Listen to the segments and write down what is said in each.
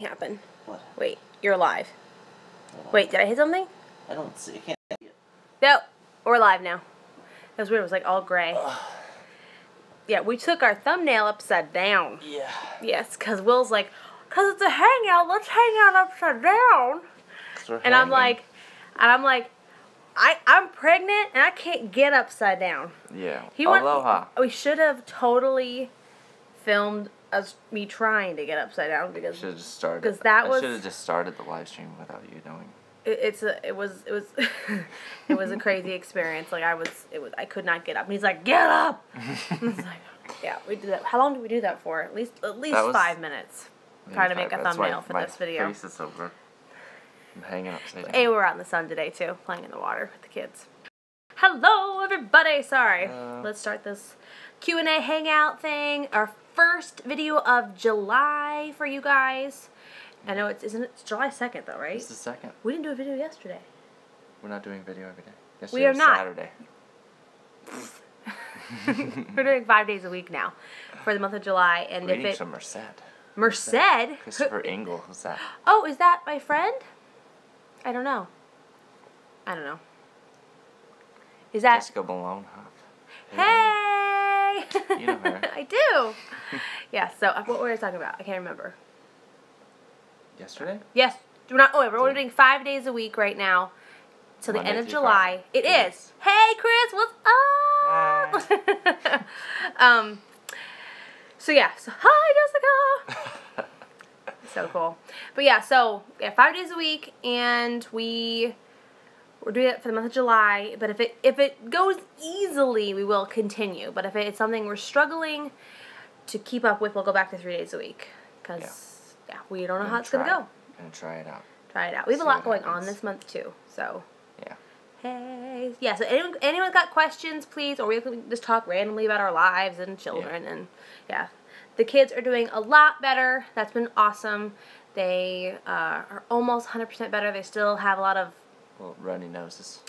Happen. What? Wait, you're live. Wait, did I hit something? I don't see. I can't see it. No, we're live now. That was weird. It was like all gray. Yeah, we took our thumbnail upside down. Yeah. Yes, because Will's like, because it's a hangout, let's hang out upside down. And I'm like, I'm pregnant and I can't get upside down. Yeah. Aloha. We should have totally filmed me trying to get upside down because should have just started. Because that was. I should have just started the live stream without you knowing. It was it was a crazy experience. Like I could not get up. And he's like, get up. I was like, yeah, we did that. How long did we do that for? At least 5 minutes. Trying to make a thumbnail for this video. My face is over. I'm hanging upside down. Hey, we're out in the sun today too, playing in the water with the kids. Hello, everybody. Sorry. Let's start this Q&A hangout thing. Our first video of July for you guys. I know it's July 2nd though, right? It's the 2nd. We didn't do a video yesterday. We're not doing video every day. Yesterday we are not. Saturday. We're doing 5 days a week now for the month of July, and Reading some Merced. Merced? Christopher Engel. Who's that? Oh, is that my friend? I don't know. Is that Jessica Malone? Hey! You know her. I do. Yeah. So what were we talking about? I can't remember. Yesterday? Yes. We're doing 5 days a week right now till the end of July. It is. Hey, Chris, what's up? Hi. So yeah. So hi, Jessica. So cool. But yeah. So 5 days a week, and we're doing it for the month of July. But if it goes easily, we will continue. But if it's something we're struggling to keep up with, we'll go back to 3 days a week because. Yeah, we don't know how it's going to go. And try it out. Try it out. We have a lot going on this month, too. So, yeah. Hey. Yeah, so anyone got questions, please, or we can just talk randomly about our lives and children. Yeah. And, yeah. The kids are doing a lot better. That's been awesome. They are almost 100% better. They still have a lot of... Well, runny noses.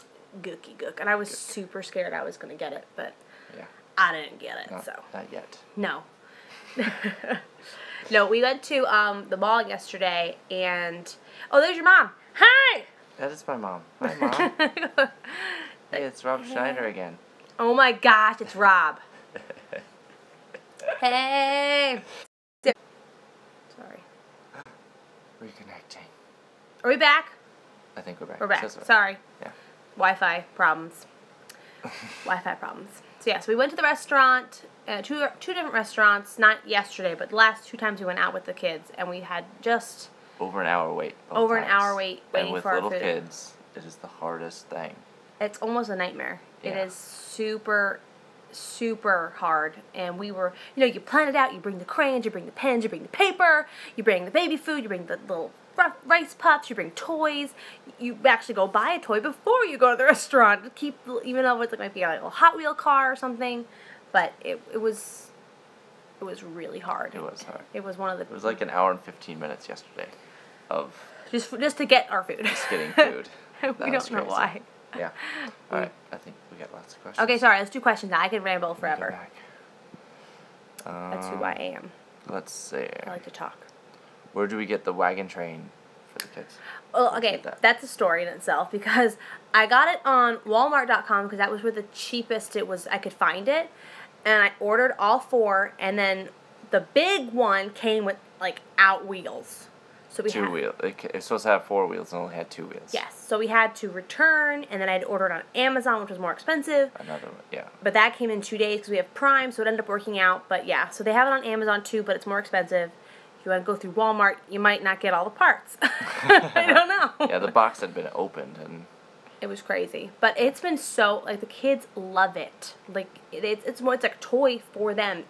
Gooky gook. And I was super scared I was going to get it, but yeah. I didn't get it, Not yet. No. No, we went to the mall yesterday, and oh, there's your mom. Hi. That is my mom. Hi, Mom. Hey, it's Rob Schneider again. Oh my gosh, it's Rob. Hey. Sorry. Reconnecting. Are we back? I think we're back. We're back. Sorry. Yeah. Wi-Fi problems. Wi-Fi problems. So yeah, so we went to the restaurant. Two different restaurants, not yesterday, but the last 2 times we went out with the kids, and we had just... Over an hour wait. Over an hour waiting for our food. And with little kids, it is the hardest thing. It's almost a nightmare. Yeah. It is super, super hard, and we were, you plan it out, you bring the crayons, you bring the pens, you bring the paper, you bring the baby food, you bring the little rice puffs, you bring toys, you actually go buy a toy before you go to the restaurant, even though it's might be a little Hot Wheel car or something. But it was really hard. It was hard. It was one of the... It was like an hour and 15 minutes yesterday of... Just to get our food. Just getting food. We don't know why. Yeah. All right. I think we got lots of questions. Okay, sorry. Let's do questions now. I can ramble forever. That's who I am. Let's see. I like to talk. Where do we get the wagon train for the kids? Well, okay, that's a story in itself because I got it on Walmart.com because that was where the cheapest I could find it. And I ordered all 4, and then the big one came with, out wheels. So we 2 wheels. It's supposed to have 4 wheels and only had 2 wheels. Yes. So we had to return, and then I had ordered on Amazon, which was more expensive. Another one, yeah. But that came in 2 days because we have Prime, so it ended up working out. But yeah, so they have it on Amazon too, but it's more expensive. If you want to go through Walmart, you might not get all the parts. I don't know. Yeah, the box had been opened, and... It was crazy. But it's been so, the kids love it. It's like a toy for them.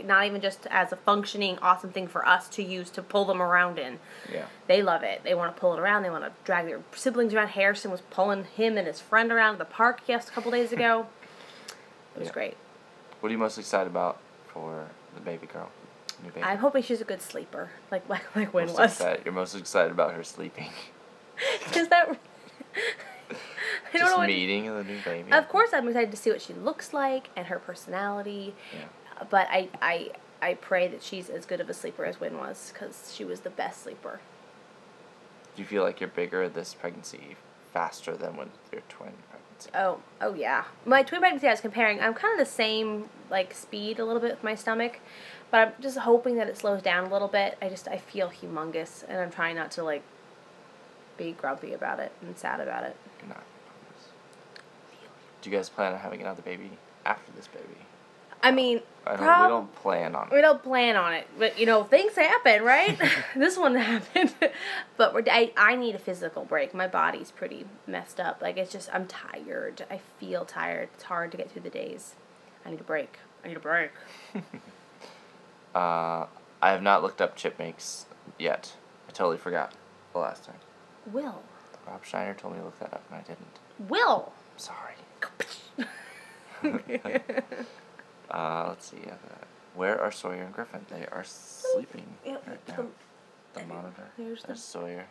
Not even just as a functioning, awesome thing for us to use to pull them around in. Yeah. They love it. They want to pull it around. They want to drag their siblings around. Harrison was pulling him and his friend around the park a couple days ago. It was great. What are you most excited about for the baby girl? New baby? I'm hoping she's a good sleeper. Like Wynn was. You're most excited about her sleeping. Is that... I don't know meeting the new baby. Of course, I'm excited to see what she looks like and her personality. Yeah. But I I pray that she's as good of a sleeper as Wynn was, because she was the best sleeper. Do you feel like you're bigger this pregnancy faster than when your twin pregnancy? Oh yeah. My twin pregnancy, I was comparing, I'm kind of the same, like, speed a little bit with my stomach, but I'm just hoping that it slows down a little bit. I feel humongous, and I'm trying not to, like, be grumpy about it and sad about it. You're not. Do you guys plan on having another baby after this baby? I mean, we don't plan on it. We don't plan on it, but things happen, right? This one happened, but I need a physical break. My body's pretty messed up. Like, it's just, I'm tired. I feel tired. It's hard to get through the days. I need a break. I have not looked up chip makes yet. I totally forgot the last time. Will. Rob Schneider told me to look that up, and I didn't. Will. I'm sorry. Let's see. Where are Sawyer and Griffin? They are sleeping right now. The monitor. There's Sawyer.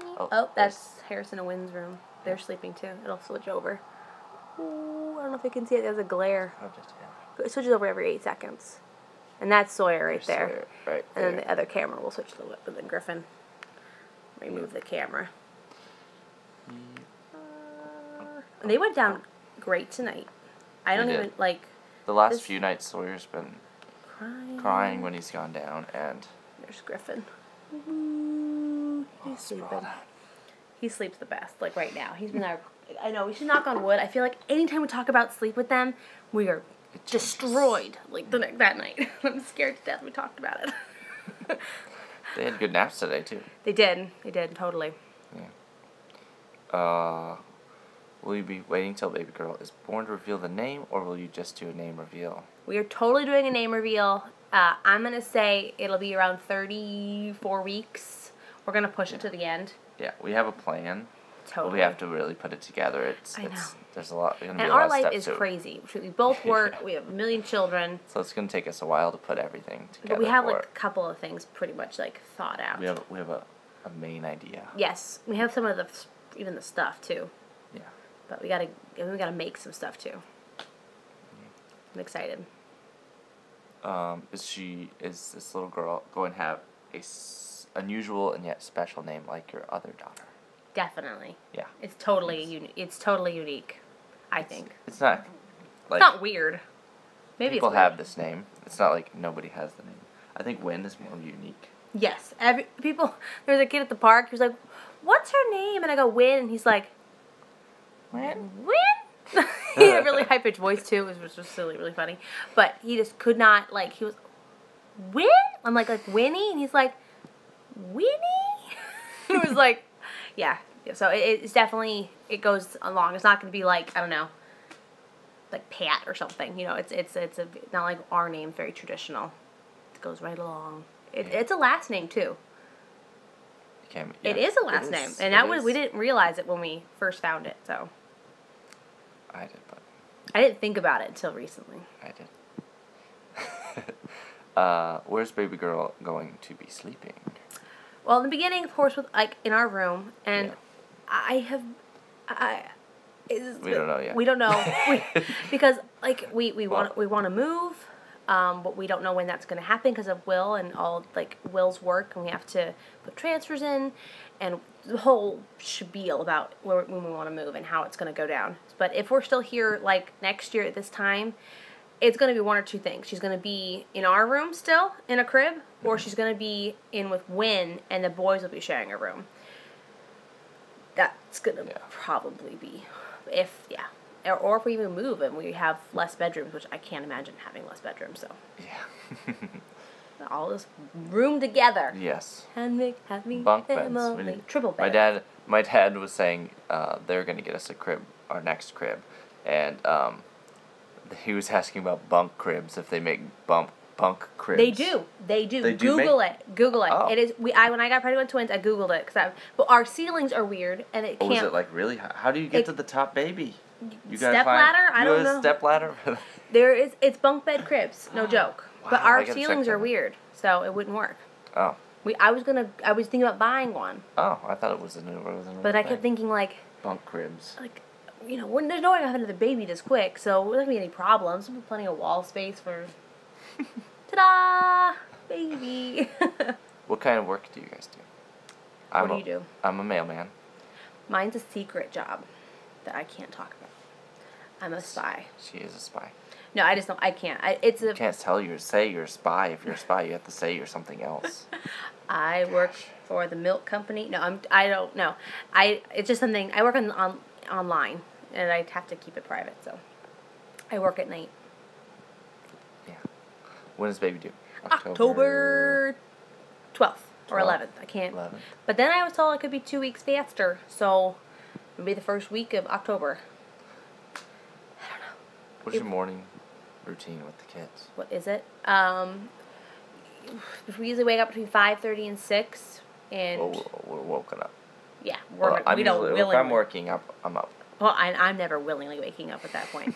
Oh, that's Harrison and Wynn's room. They're sleeping too. It'll switch over. Ooh, I don't know if you can see it. There's a glare. It switches over every 8 seconds. And that's Sawyer right there. Sawyer, right and then the other camera will switch to the Griffin. Remove the camera. They went down great tonight. I don't even, like... The last few nights, Sawyer's been crying when he's gone down, and... There's Griffin. He's sleeping. He sleeps the best, like right now. He's been there. I know, we should knock on wood. I feel like anytime we talk about sleep with them, we are destroyed, like that night. I'm scared to death we talked about it. They had good naps today, too. They did, totally. Yeah. Will you be waiting till baby girl is born to reveal the name, or will you just do a name reveal? We are totally doing a name reveal. I'm going to say it'll be around 34 weeks. We're going to push it to the end. Yeah, we have a plan. Totally. But we have to really put it together. I know. There's a lot. And our life is crazy. We both work. We have a million children. So it's going to take us a while to put everything together. But we have like a couple of things pretty much like thought out. We have a main idea. Yes, we have some of even the stuff too. Yeah. But we gotta make some stuff too. I'm excited. Is this little girl going to have a unusual and yet special name like your other daughter? Definitely. Yeah. It's totally unique. I think. It's not like, it's not weird. Maybe people it's weird. have this name. It's not like nobody has the name. I think Wynn is more unique. Yes. There's a kid at the park who's like, "What's her name?" And I go, "Wynn," and he's like, "Wynn?" He had a really high pitched voice too, which was just really funny. But he just could not he was Wynn? I'm like Winnie, and he's like, Winnie? It was like, yeah. So it's definitely, it goes along. It's not going to be like, I don't know, like Pat or something. It's not like our name, very traditional. It goes right along. It's a last name too. It is a last name, and we didn't realize it when we first found it. So I did, but I didn't think about it until recently. I did. Where's baby girl going to be sleeping? Well, in the beginning, of course, with in our room, and yeah. We don't know yet. We don't know because we want to move, but we don't know when that's going to happen because of Will and all Will's work, and we have to put transfers in, and the whole spiel about when we want to move and how it's going to go down. But if we're still here next year at this time, it's going to be one or two things. She's going to be in our room still, in a crib, or she's going to be in with Wynn, and the boys will be sharing a room. That's going to probably be, or if we even move and we have less bedrooms, which I can't imagine having less bedrooms, so. Yeah. All this room together. Yes. Bunk beds. Triple bed. My dad was saying they're going to get us a crib, our next crib, and he was asking about bunk cribs, if they make bunk cribs. They do. Google it. Oh. It is. When I got pregnant with twins, I Googled it but our ceilings are weird, and it can't. Was it really? How do you get to the top baby? You step ladder? I don't know. Step ladder. It's bunk bed cribs. No joke. Wow, but our ceilings are weird, so it wouldn't work. Oh. I was thinking about buying one. Oh, I thought it was a new But I kept thinking bunk cribs. There's no way I'm gonna have another baby this quick, so there's not gonna be any problems. There'll be plenty of wall space for Ta-da! Baby. What kind of work do you guys do? What do you do? I'm a mailman. Mine's a secret job that I can't talk about. I'm a spy. She is a spy. No, I just don't. I can't. You can't say you're a spy. If you're a spy, you have to say you're something else. I work for the milk company. No, I don't know. It's just something. I work online, and I have to keep it private. So, I work at night. Yeah. When does baby due? October 12th or 11th. I can't. 11th. But then I was told it could be 2 weeks faster. So, it'll be the first week of October. I don't know. What's your morning routine with the kids? What is it? We usually wake up between 5:30 and 6. And we're woken up. yeah, we don't willingly. If I'm working up, I'm up. Well, I'm never willingly waking up at that point.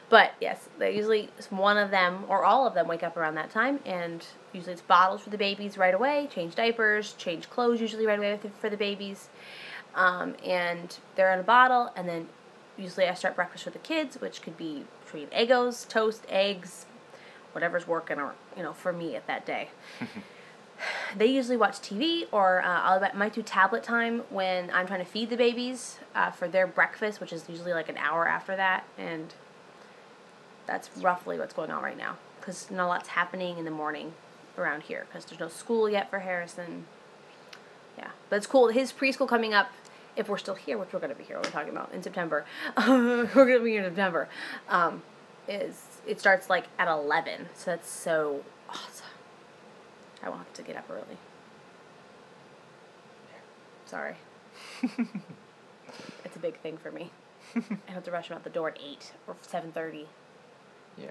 But yes, usually one of them or all of them wake up around that time, and usually it's bottles for the babies right away, change diapers, change clothes usually right away for the babies, and they're in a bottle, and then usually I start breakfast for the kids, which could be between Eggos, toast, eggs, whatever's working, or for me at that day. They usually watch TV, or I might do tablet time when I'm trying to feed the babies for their breakfast, which is usually like an hour after that, and that's roughly what's going on right now, because not a lot's happening in the morning around here, because there's no school yet for Harrison. Yeah, but it's cool. His preschool coming up, if we're still here, which we're going to be here, what we're talking about, in September. We're going to be here in September. It starts like at 11, so that's so awesome. I won't have to get up early. Sorry. It's a big thing for me. I have to rush him out the door at 8 or 7:30. Yeah.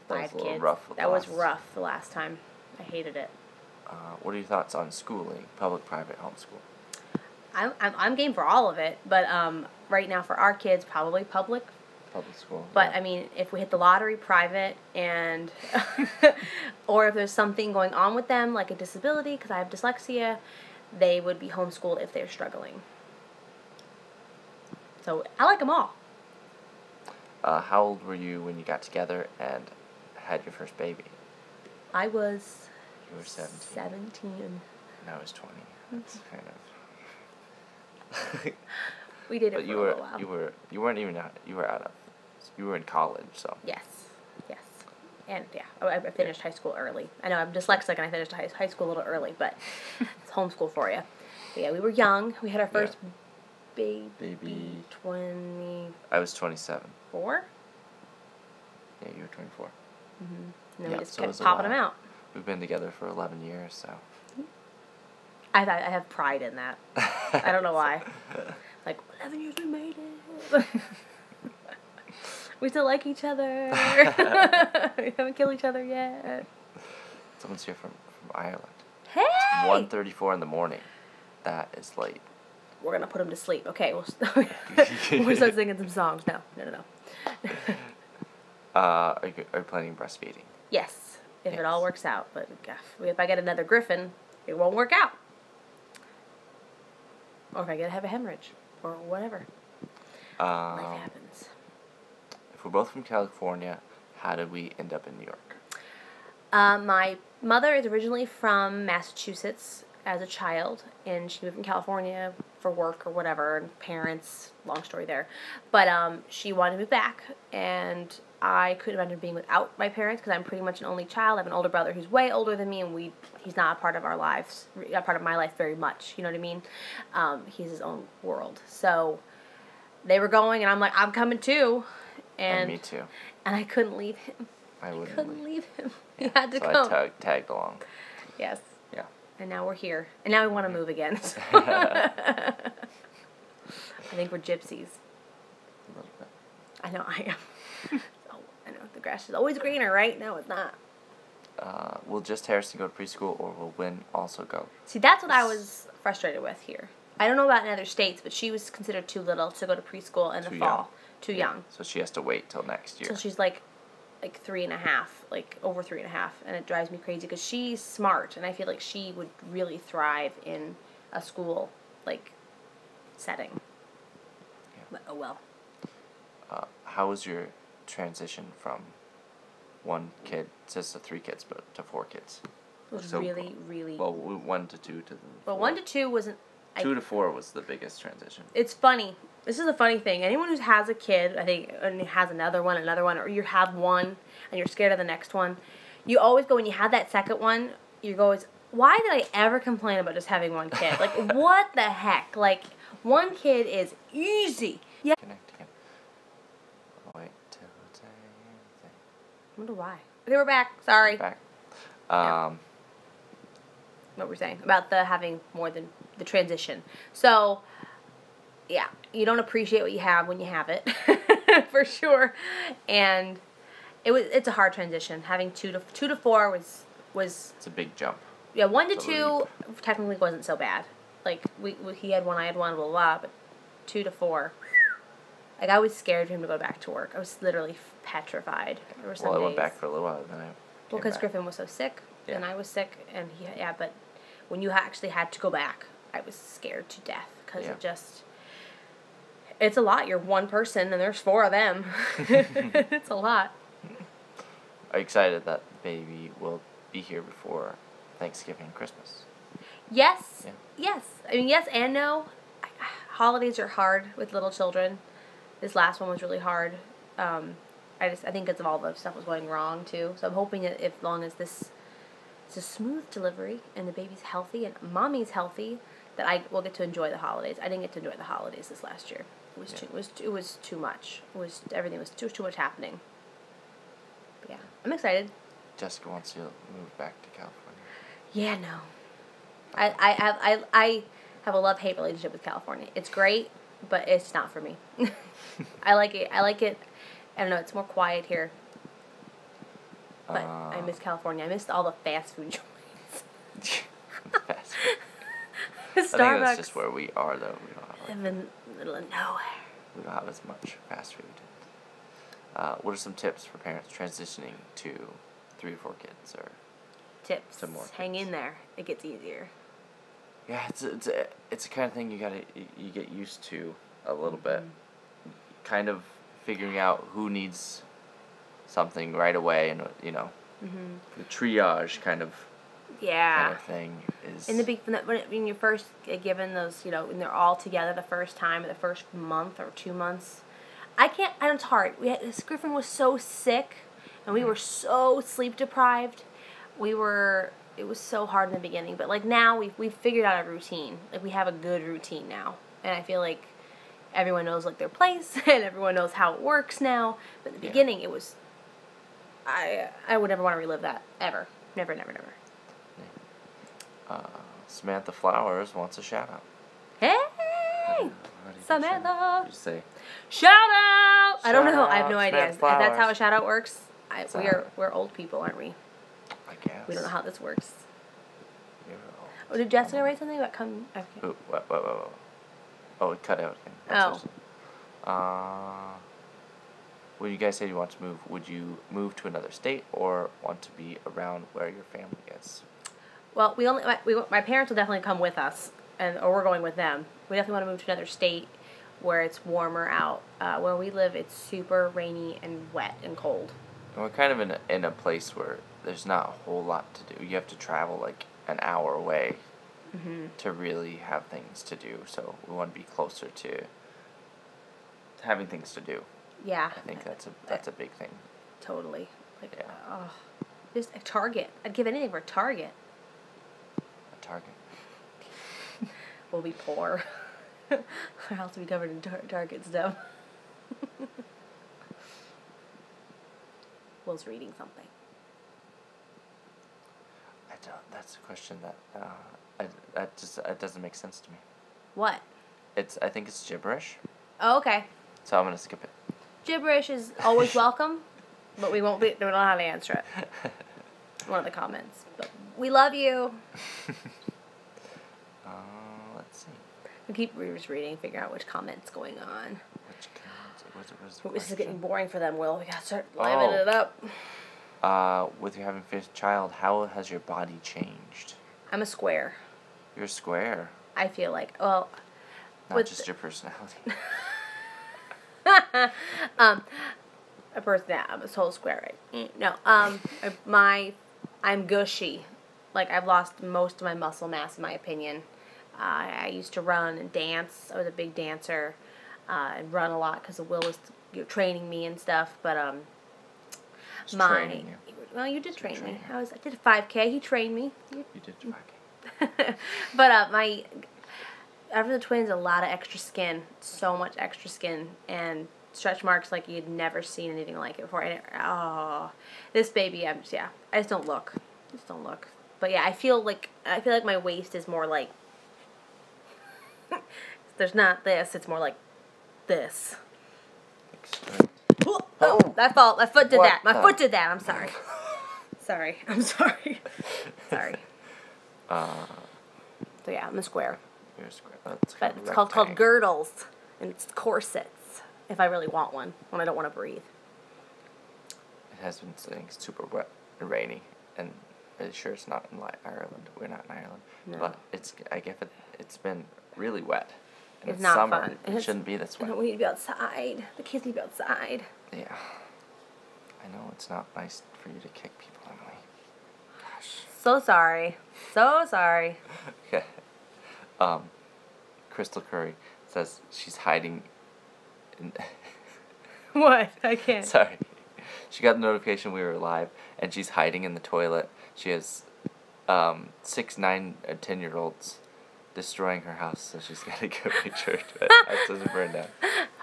That was a little rough. That was rough the last time. I hated it. What are your thoughts on schooling, public, private, homeschool? I'm game for all of it, but right now for our kids, probably public. Public school. But yeah. I mean, if we hit the lottery, private, and or if there's something going on with them, like a disability, because I have dyslexia, they would be homeschooled if they're struggling. So I like them all. How old were you when you got together and had your first baby? I was. You were 17. 17. And I was 20. That's kind of. We did it but for a little while. You weren't even out. You were in college, so. Yes. And yeah, I finished high school early. I know I'm dyslexic and I finished high school a little early, but it's homeschool for you. But yeah, we were young. We had our first baby 20. I was 27. 4? Yeah, you were 24. Mm-hmm. And then we just so kept popping them out. We've been together for 11 years, so. I have pride in that. I don't know why. Like, 11 years we made it. We still like each other. We haven't killed each other yet. Someone's here from Ireland. Hey! It's 1:34 in the morning. That is late. We're going to put him to sleep. Okay, we'll start singing some songs. No. Are you planning on breastfeeding? Yes, if it all works out. But if I get another griffin, it won't work out. Or if I have a hemorrhage. Or whatever. Life happens. If we're both from California, how did we end up in New York? My mother is originally from Massachusetts as a child, and she moved from California for work or whatever, and parents, long story there. But she wanted to move back, and I couldn't imagine being without my parents because I'm pretty much an only child. I have an older brother who's way older than me, and he's not a part of our lives, a part of my life very much, you know what I mean? He's his own world. So they were going, and I'm like, I'm coming too. And me too. And I couldn't leave him. I couldn't leave him. Yeah. He had to so come. I tagged along. Yes. Yeah. And now we're here. And now we want to move again. I think we're gypsies. A little bit. I know I am. I know. The grass is always greener, right? No, it's not. Will just Harrison go to preschool, or will Wynn also go? See, that's what I was frustrated with here. I don't know about in other states, but she was considered too little to go to preschool in the fall. Too young. So she has to wait till next year. So she's like 3.5, like over 3.5, and it drives me crazy because she's smart, and I feel like she would really thrive in a school setting. Yeah. But, oh well. How was your transition from one kid, it says to 3 kids, but to 4 kids. It was So, really, really... Well, 1 to 2 to 4. Well, 1 to 2 wasn't... 2 to 4 was the biggest transition. It's funny. This is a funny thing. Anyone who has a kid, I think, and has another one, or you have one, and you're scared of the next one, you always go, when you have that second one, you go, why did I ever complain about just having one kid? Like, what the heck? Like, one kid is easy. Yeah. Connect again. Wait till it's anything. I wonder why. Okay, we're back. Sorry. We're back. What we're saying about the having more than the transition. So, yeah, you don't appreciate what you have when you have it, for sure. And it's a hard transition. Having 2 to 4 was. It's a big jump. Yeah, 1 to 2 technically wasn't so bad. Like he had 1, I had 1, blah blah. But 2 to 4, like I was scared for him to go back to work. I was literally petrified. There were some Well, I days. went back for a little while, then I. Well, because Griffin was so sick, Yeah. and I was sick, and but when you actually had to go back, I was scared to death because it's a lot. You're one person, and there's 4 of them. It's a lot. Are you excited that baby will be here before Thanksgiving and Christmas? Yes. Yeah. Yes. I mean, yes and no. Holidays are hard with little children. This last one was really hard. I think because of all the stuff was going wrong too. So I'm hoping that if long as this is a smooth delivery and the baby's healthy and mommy's healthy, that I will get to enjoy the holidays. I didn't get to enjoy the holidays this last year. It was too much. Everything was too much happening. But yeah, I'm excited. Jessica wants to move back to California. Yeah, no. I have a love-hate relationship with California. It's great, but it's not for me. I like it. I don't know. It's more quiet here. But I miss California. I missed all the fast food joints. Fast food. Starbucks. I think that's just where we are, though. We don't have in the middle of nowhere. We don't have as much fast food. What are some tips for parents transitioning to 3 or 4 kids, or tips? Some more Hang tips. in there. It gets easier. Yeah, it's the kind of thing you get used to a little bit. Kind of figuring out who needs something right away, and the triage kind of thing is In the when you're first given those, when they're all together the first time, the first month or 2 months, it's hard. Griffin was so sick, and we were so sleep deprived. It was so hard in the beginning, but like now we've figured out a routine. Like we have a good routine now, and I feel like everyone knows like their place and everyone knows how it works now. But in the beginning, it was. I would never want to relive that ever. Never, never, never. Samantha Flowers wants a shout out. Hey, How do you Samantha! Just say Shout out! I don't know. Shout I have out, no idea. Samantha If that's how a Flowers. shout out works. Sound. We're old people, aren't we? I guess. We don't know how this works. You're old. Oh, did Jessica write something about come? Okay. Ooh, what? Oh, it cut out again. That's it. When you guys say you want to move, would you move to another state or want to be around where your family is? Well, my parents will definitely come with us, or we're going with them. We definitely want to move to another state where it's warmer out. Where we live, it's super rainy and wet and cold. And we're kind of in a place where there's not a whole lot to do. You have to travel like an hour away to really have things to do. So we want to be closer to having things to do. Yeah. I think that's a big thing. Totally. Like, Yeah. just a Target. I'd give anything for a Target. A Target. We'll be poor. Our house will be covered in Target stuff. Will's reading something. That's a question that it doesn't make sense to me. What? I think it's gibberish, Oh, okay. so I'm gonna skip it. Gibberish is always welcome, but we don't know how to answer it. One of the comments. But we love you. Let's see. We keep just reading, figure out which comment's going on. Which what's the This is question? getting boring for them, Will. We gotta start livening it up. With you having 5th child, how has your body changed? I'm a square. You're square, I feel like. Well, not just your personality. a person that I'm a whole square, right? No, I'm gushy. Like, I've lost most of my muscle mass, in my opinion. I used to run and dance. I was a big dancer, and run a lot because Will was training me and stuff. But Training you. well, you did train me. I did a 5K. He trained me. You did 5K. But after the twins, a lot of extra skin, so much extra skin, and stretch marks like you'd never seen anything like it before. And this baby, I just don't look. But yeah, I feel like my waist is more like. There's not this. It's more like this. Oh, that fault. My foot did that. My foot did that. I'm sorry. I'm sorry. So yeah, I'm a square. You're a square. But it's called girdles, and it's corsets. If I really want one, when I don't want to breathe. It has been staying super wet and rainy, and I'm sure it's not in Ireland. We're not in Ireland, no. But it's been really wet. And it's not summer. fun. It shouldn't be this wet. We need to be outside. The kids need to be outside. Yeah. I know it's not nice for you to kick people, Emily. Gosh. So sorry. Okay. Crystal Curry says she's hiding in What? I can't. Sorry. She got the notification we were live, and she's hiding in the toilet. She has 6, 9, and 10-year-olds destroying her house, so she's got to go make sure that house doesn't burn down.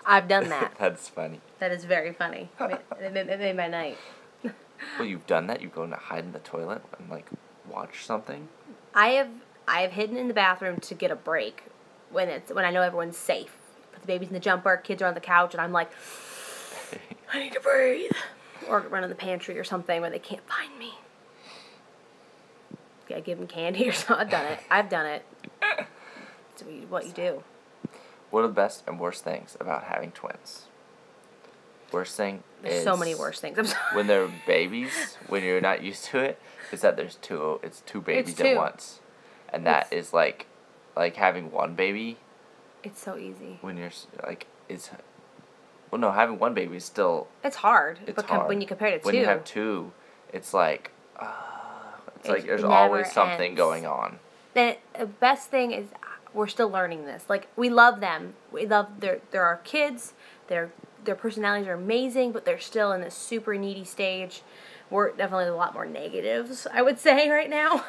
I've done that. That's funny. That is very funny. It made my night. Well, you've done that? You go and hide in the toilet and, like, watch something? I have hidden in the bathroom to get a break when I know everyone's safe. Put the babies in the jumper, kids are on the couch, and I'm like, I need to breathe. Or run in the pantry or something where they can't find me. Yeah, give them candy or something. I've done it. It's what you do. What are the best and worst things about having twins? Worst thing There's so many worse things. I'm sorry. When they're babies, when you're not used to it, is that it's two babies at once. And that is like having one baby. It's so easy. When you're like, well, no, having one baby is still. It's hard. It's hard. When you compare it to when you have two, it's like, like there's always something going on. The best thing is we're still learning this. Like, we love them. We love they're our kids. Their personalities are amazing, but they're still in this super needy stage. We're definitely a lot more negatives, I would say, right now.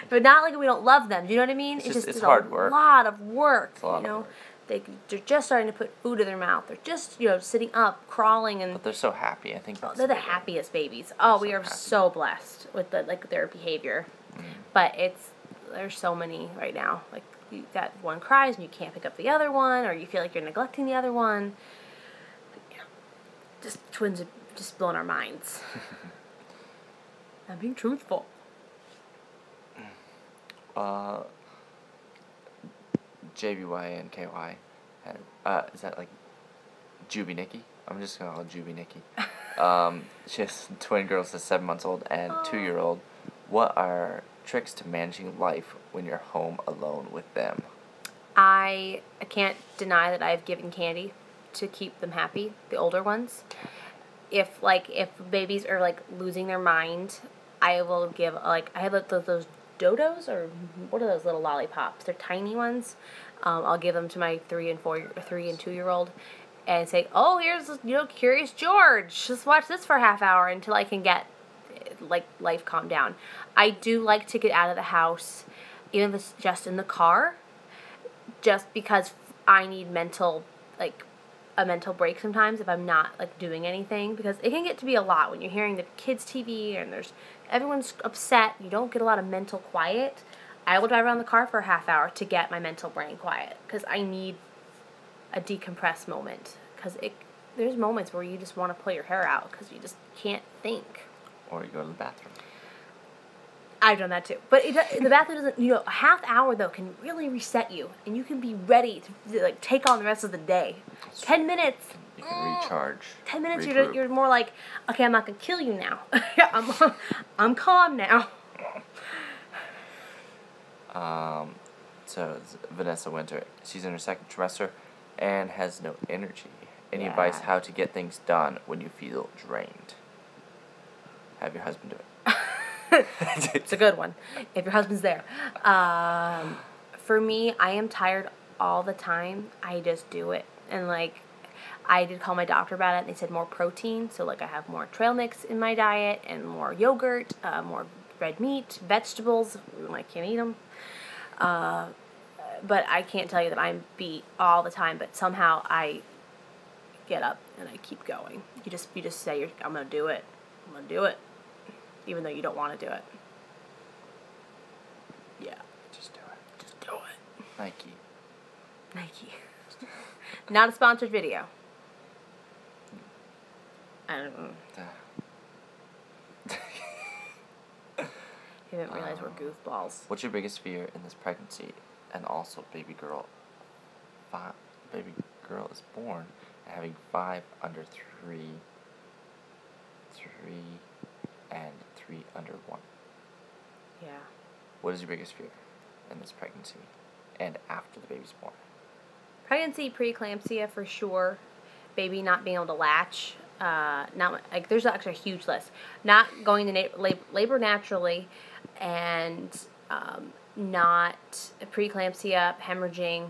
But not like we don't love them. Do you know what I mean? It's hard work. A lot of work. It's a lot of work. They're just starting to put food in their mouth. They're just, sitting up, crawling, and but they're so happy. I think they're the happiest babies. Oh, we are so blessed with their behavior. Mm-hmm. But there's so many right now. Like, that one cries and you can't pick up the other one, or you feel like you're neglecting the other one. Just twins are just blowing our minds. I'm being truthful. JBYNKY is that like Juby Nikki? I'm just gonna call her Juby Nikki. She has twin girls that's 7 months old and 2-year-old. What are tricks to managing life when you're home alone with them? I can't deny that I've given candy to keep them happy, the older ones. If babies are losing their mind, I will give I have those dodos, or what are those little lollipops? They're tiny ones. I'll give them to my 3 and 2-year-old, and say, "Oh, here's Curious George. Just watch this for a half hour until I can get life calmed down." I do like to get out of the house, even if it's just in the car, just because I need a mental break sometimes if I'm not doing anything, because it can get to be a lot when you're hearing the kids' TV and everyone's upset. You don't get a lot of mental quiet. I will drive around the car for a half hour to get my mental brain quiet, because I need a decompress moment. Because there's moments where you just want to pull your hair out because you just can't think. Or you go to the bathroom. I've done that too. But the bathroom doesn't, a half hour though can really reset you, and you can be ready to take on the rest of the day. 10 minutes. You can recharge. 10 minutes, you're more like, okay, I'm not going to kill you now. I'm calm now. So Vanessa Winter, she's in her 2nd trimester and has no energy. Any Yeah. advice how to get things done when you feel drained? Have your husband do it. It's a good one. If your husband's there. For me, I am tired all the time. I just do it. And, like, I did call my doctor about it, and they said more protein. So, like, I have more trail mix in my diet and more yogurt, more red meat, vegetables. I can't eat them. But I can't tell you that I'm beat all the time. But somehow I get up and I keep going. You just say, I'm going to do it. I'm going to do it. Even though you don't want to do it. Yeah. Just do it. Just do it. Nike. Not a sponsored video. I don't know. You didn't realize we're goofballs. What's your biggest fear in this pregnancy? And also, baby girl is born and having 5 under 3, 3, and 3 under 1. Yeah. What is your biggest fear in this pregnancy and after the baby's born? Pregnancy, preeclampsia for sure. Baby not being able to latch. There's actually a huge list. Not going to labor naturally, and not preeclampsia, hemorrhaging,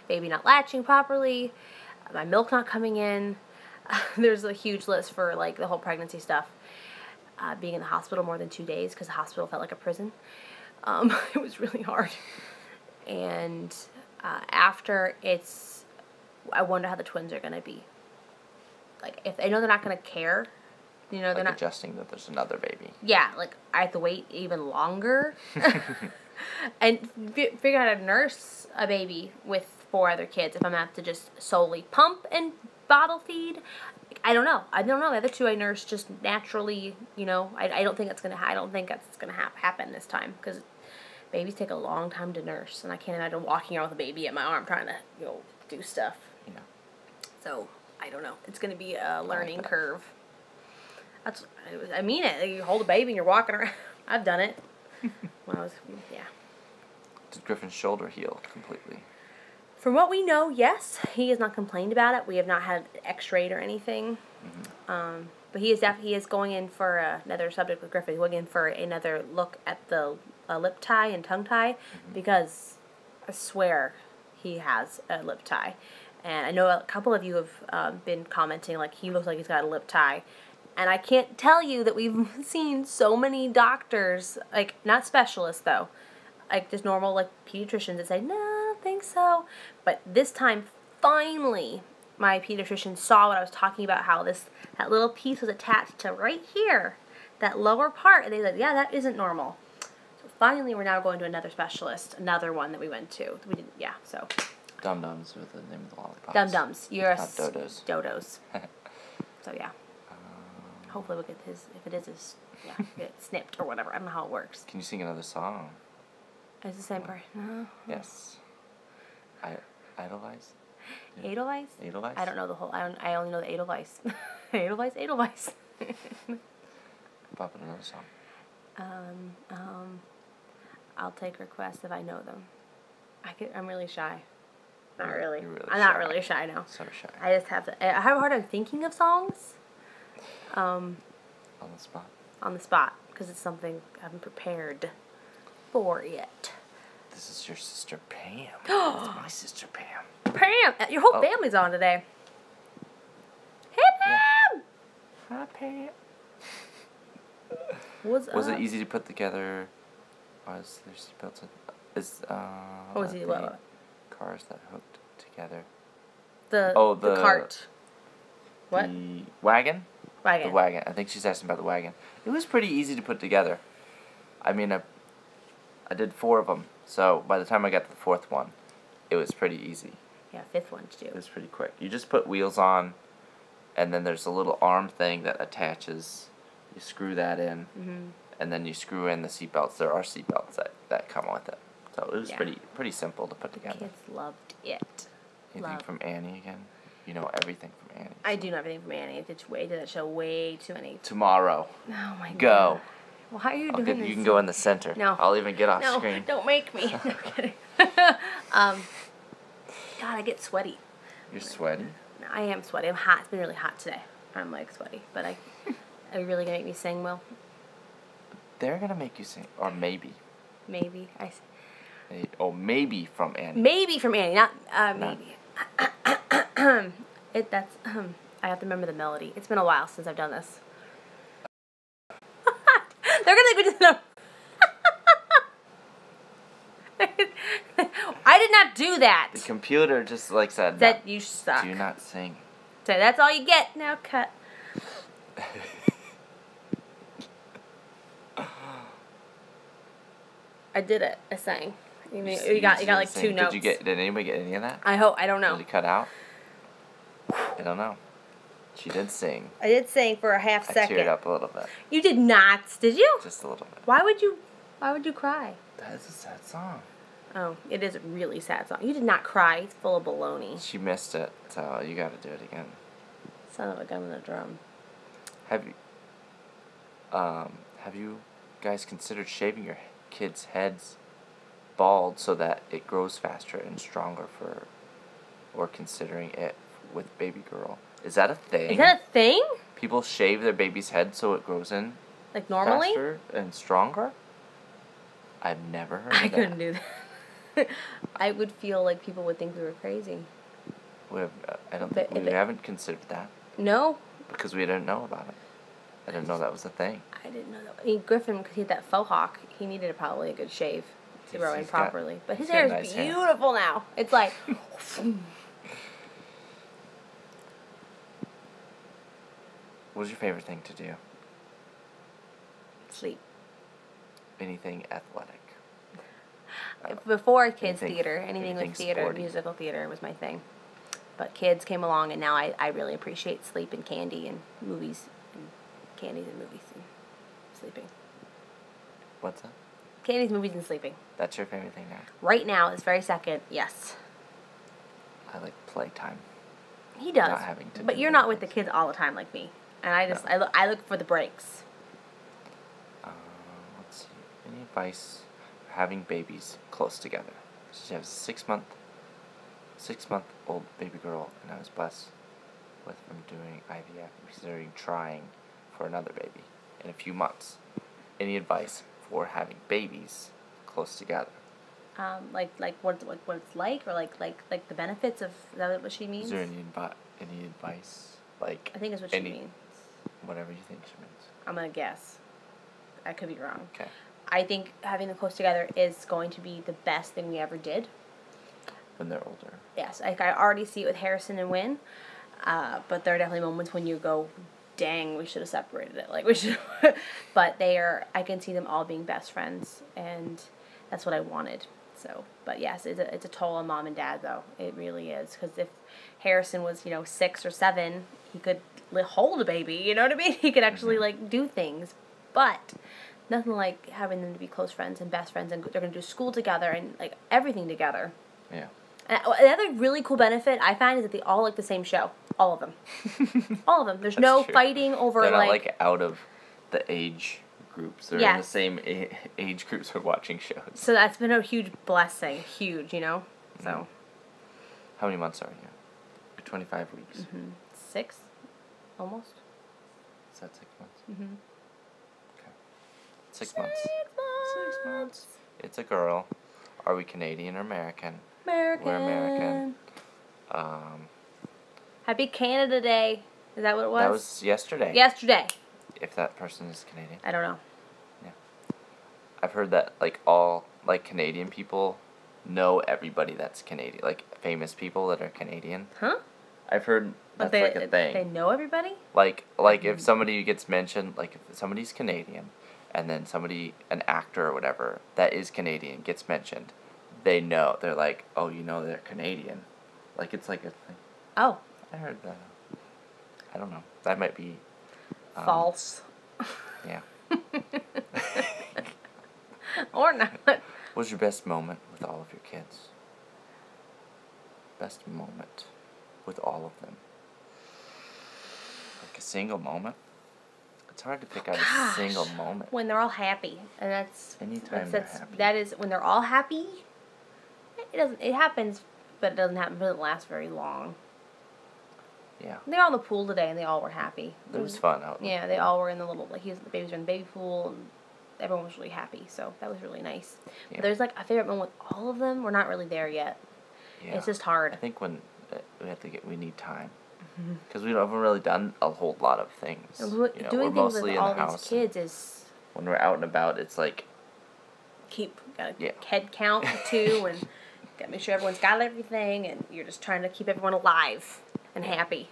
baby not latching properly, my milk not coming in. There's a huge list for like the whole pregnancy stuff. Being in the hospital more than 2 days because the hospital felt like a prison. It was really hard. And after I wonder how the twins are going to be. Like, if they know they're not going to care, you know, they're not adjusting that there's another baby. Yeah, like, I have to wait even longer. And figure out how to nurse a baby with 4 other kids if I'm going to have to just solely pump and bottle feed. I don't know. The other 2 I nurse just naturally, you know. I don't think that's going to happen this time because babies take a long time to nurse, and I can't imagine walking around with a baby at my arm trying to, you know, do stuff. Yeah. So, I don't know. It's going to be a learning curve. I mean it. You hold a baby and you're walking around. I've done it. Yeah. Did Griffin's shoulder heal completely? From what we know, yes. He has not complained about it. We have not had it x-rayed or anything. Mm-hmm. But he is going in for another subject with Griffin. He's going in for another look at the lip tie and tongue tie because I swear he has a lip tie. And I know a couple of you have been commenting like he looks like he's got a lip tie. And I can't tell you that we've seen so many doctors, like not specialists though, like just normal like pediatricians that say, no, I don't think so. But this time, finally, my pediatrician saw what I was talking about, how that little piece was attached to right here, that lower part, and they said, yeah, that isn't normal. So finally, we're now going to another specialist, another one that we went to. So. Dum-Dums with the name of the lollipops. Dum-Dums. Not Dodos. Dodos. So, yeah. Hopefully we'll get get it snipped or whatever. I don't know how it works. Can you sing another song? It's the same part. No. Yes. Idolize? Yeah. Edelweiss? Edelweiss? I don't know the whole, I only know the Edelweiss. Edelweiss. Pop in another song. I'll take requests if I know them. I'm really shy. Not really. Really I'm not really shy now. So shy. I just have to. I have a hard time thinking of songs. On the spot. On the spot, because it's something I haven't prepared for it. This is your sister Pam. That's my sister Pam. Pam, your whole family's on today. Hey Pam. Yeah. Hi Pam. Was it easy to put together? Was there seatbelts? What? Cars that hooked together. The cart. What? The wagon? Wagon. The wagon. I think she's asking about the wagon. It was pretty easy to put together. I mean, I did 4 of them, so by the time I got to the 4th one, it was pretty easy. Yeah, 5th one too. It was pretty quick. You just put wheels on, and then there's a little arm thing that attaches. You screw that in, and then you screw in the seatbelts. There are seatbelts that come with it. So it was pretty simple to put together. Kids loved it. Anything from Annie again? You know everything from Annie. I do know everything from Annie. Did that show way too many. Tomorrow. Oh my god. Go. Why are you doing this? You can go in the center. No. I'll even get off screen. No, don't make me. No kidding. God, I get sweaty. You're sweaty? I am sweaty. I'm hot. It's been really hot today. I'm like sweaty, but are you really gonna make me sing, Will? They're gonna make you sing, or maybe. Maybe Maybe from Annie. Maybe from Annie, not maybe. That's I have to remember the melody. It's been a while since I've done this. They're gonna think we just know. I did not do that. The computer just like said that you suck. Do not sing. So that's all you get. Now cut. I did it. I sang. You got like 2 notes. Did anybody get any of that? I hope. I don't know. Did it cut out? I don't know. She did sing. I did sing for a half second. I teared up a little bit. You did not, did you? Just a little bit. Why would you cry? That is a sad song. Oh, it is a really sad song. You did not cry. It's full of baloney. She missed it, so you got to do it again. Son of a gun and a drum. Have you guys considered shaving your kids' heads bald so that it grows faster and stronger or considering it with baby girl? Is that a thing? Is that a thing? People shave their baby's head so it grows in like normally? Faster and stronger? I've never heard of that. I couldn't do that. I would feel like people would think we were crazy. We haven't considered that. No. Because we didn't know about it. I didn't know that was a thing. I didn't know that. I mean, Griffin, because he had that faux hawk, he needed probably a good shave to grow in properly. But his hair is beautiful now. It's like... What's your favorite thing to do? Sleep. Anything athletic? Before kids theater, anything with theater, sporty. Musical theater was my thing. But kids came along, and now I really appreciate sleep and candy and movies and candies and movies and sleeping. What's that? Candies, movies, and sleeping. That's your favorite thing now? Right now, this very second, yes. I like playtime. He does. Not having to. But you're not with the kids all the time like me, and I look for the breaks. Let's see. Any advice for having babies close together? She has a 6-month-old baby girl, and I was blessed with from doing IVF and considering trying for another baby in a few months. Any advice for having babies close together? Like what it's like, or like the benefits of, is that what she means? Is there any advice? Like, I think is what she means. Whatever you think she means. I'm gonna guess. I could be wrong. Okay. I think having them close together is going to be the best thing we ever did. When they're older. Yes, like I already see it with Harrison and Wynn, but there are definitely moments when you go, dang, we should have separated it. Like we should, but I can see them all being best friends, and that's what I wanted. So, but yes, it's a toll on mom and dad though. It really is, because if Harrison was 6 or 7, he could hold a baby. You know what I mean? He could actually do things, but nothing like having them to be close friends and best friends, and they're gonna do school together and like everything together. Yeah. And another really cool benefit I find is that they all like the same show. All of them. All of them. There's no fighting over They're not out of the age groups. They're in the same age groups of watching shows. So that's been a huge blessing. Huge, So. How many months are you? 25 weeks. 6, almost. Is that 6 months? Okay. 6 months. 6 months. It's a girl. Are we Canadian or American? American. We're American. Happy Canada Day. Is that what it was? That was yesterday. Yesterday. If that person is Canadian. I don't know. Yeah. I've heard that all Canadian people know everybody that's Canadian. Like famous people that are Canadian. Huh? I've heard that's a thing. They know everybody? Like if somebody gets mentioned, like if somebody's Canadian, and then an actor or whatever that is Canadian gets mentioned, they know. They're like, oh, they're Canadian. Like it's like a thing. Oh. I heard that. I don't know. That might be false. Yeah. Or not. What was your best moment with all of your kids? Best moment with all of them. Like a single moment? It's hard to pick out a single moment. When they're all happy. And that's... Anytime they're happy. That is, when they're all happy, it happens, but it doesn't last very long. Yeah. They were on the pool today, and they all were happy. It was fun out. Yeah, they all were in the little, like, the babies were in the baby pool, and everyone was really happy, so that was really nice. Yeah. But there's, like, a favorite moment with all of them. We're not really there yet. Yeah. It's just hard. I think we need time. Because we haven't really done a whole lot of things. Doing we're things mostly with in all the house. these kids is... When we're out and about, it's like... Gotta head count too, and gotta make sure everyone's got everything, and you're just trying to keep everyone alive and happy.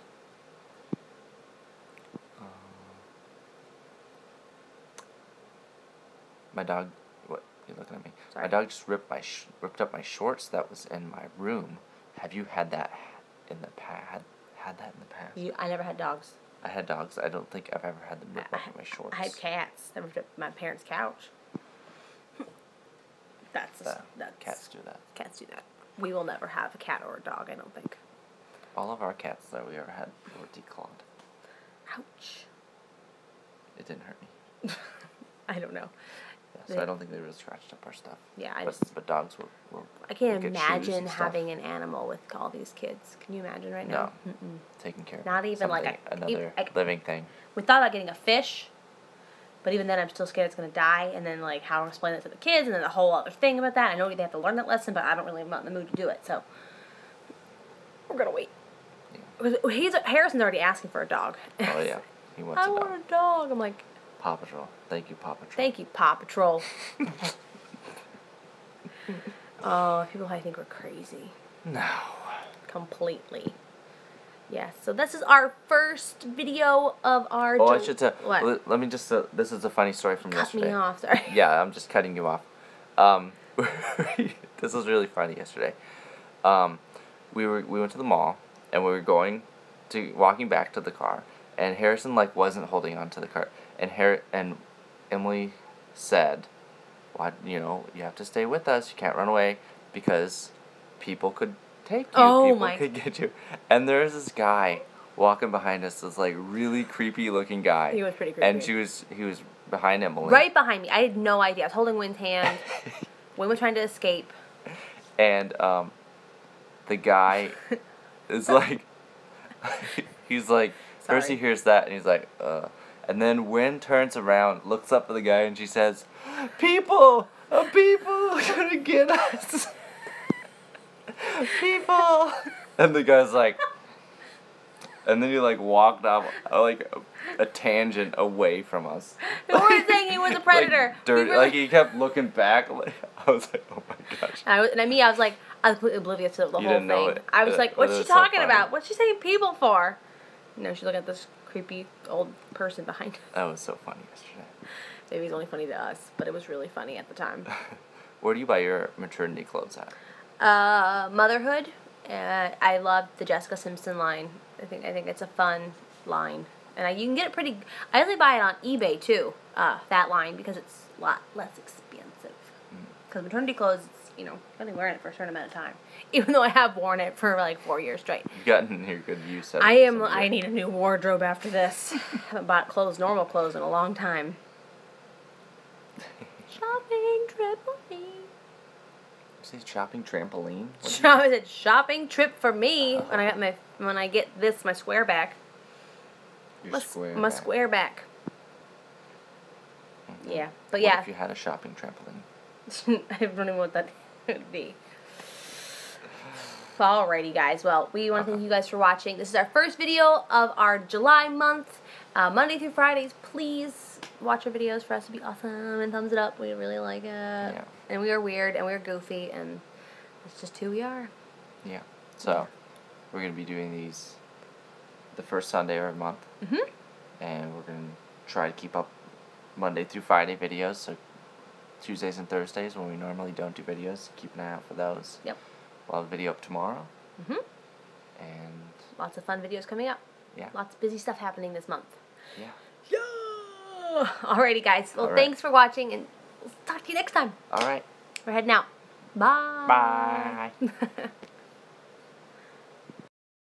My dog... What? You're looking at me. Sorry. My dog just ripped up my shorts that was in my room. Have you had that in the past? Had that in the past? I never had dogs. I had dogs. I don't think I've ever had them rip up my shorts. I had cats that ripped up my parents' couch. That's cats do that. Cats do that. We will never have a cat or a dog, I don't think. All of our cats that we ever had were declawed. Ouch. It didn't hurt me. I don't know. Yeah, so I don't think they really scratched up our stuff. Yeah, but dogs will I can't get imagine having an animal with all these kids. Can you imagine right now? No. Taking care of not even like another living thing. We thought about getting a fish, but even then I'm still scared it's going to die, and then like how to explain it to the kids, and then the whole other thing about that. I know they have to learn that lesson, but I don't really am not in the mood to do it, so we're going to wait. Yeah. Harrison's already asking for a dog. Oh yeah, he wants I want a dog. I'm like, Paw Patrol. Thank you, Paw Patrol. Thank you, Paw Patrol. Oh, people I think we're crazy. No. Completely. Yes, so this is our first video of our... Oh, I should tell... What? Let me just... this is a funny story from yesterday. Cut me off, sorry. Yeah, I'm just cutting you off. This was really funny yesterday. We went to the mall, and we were walking back to the car, and Harrison, like, wasn't holding on to the car. And Emily said, "Why, you have to stay with us. You can't run away because people could take you. People could get you." And there's this guy walking behind us. This like really creepy looking guy. He was pretty creepy. And he was behind Emily. Right behind me. I had no idea. I was holding Wynn's hand. Wynn was trying to escape. And the guy is like, he's like, Sorry. first he hears that and he's like, and then Wynn turns around, looks up at the guy, and she says, people are gonna get us. People. And the guy's like, and then he like walked off like a tangent away from us. We were saying he was a predator. Like, he kept looking back. Like, I was like, oh my gosh. I was completely oblivious to the whole didn't know thing. it. I was like, what's she talking about? What's she saying people for? She's looking at this creepy old person behind us. That was so funny yesterday. Maybe it's only funny to us, but it was really funny at the time. Where do you buy your maternity clothes at? Motherhood. I love the Jessica Simpson line. I think it's a fun line, and you can get it pretty. I usually buy it on eBay too. That line because it's a lot less expensive. Because maternity clothes, you're only wearing it for a certain amount of time. Even though I have worn it for like 4 years straight. You've gotten your good use out of it. I need a new wardrobe after this. Haven't bought normal clothes in a long time. Shopping trampoline. Say shopping trampoline? I said shopping trip for me when I get my square back. My square back. Mm-hmm. Yeah, but What if you had a shopping trampoline? I don't even know what that would be. Alrighty, guys. Well, we want to thank you guys for watching. This is our first video of our July month. Monday through Fridays, please watch our videos for us to be awesome and thumbs it up. We really like it. Yeah. And we are weird and we are goofy and it's just who we are. Yeah. So, we're going to be doing these the first Sunday of every month. Mm-hmm. And we're going to try to keep up Monday through Friday videos. So, Tuesdays and Thursdays when we normally don't do videos. Keep an eye out for those. Yep. We'll have a video up tomorrow. Mm-hmm. And lots of fun videos coming up. Yeah. Lots of busy stuff happening this month. Yeah. Yeah. Alrighty, guys. Well, thanks for watching, and we'll talk to you next time. All right. We're heading out. Bye. Bye.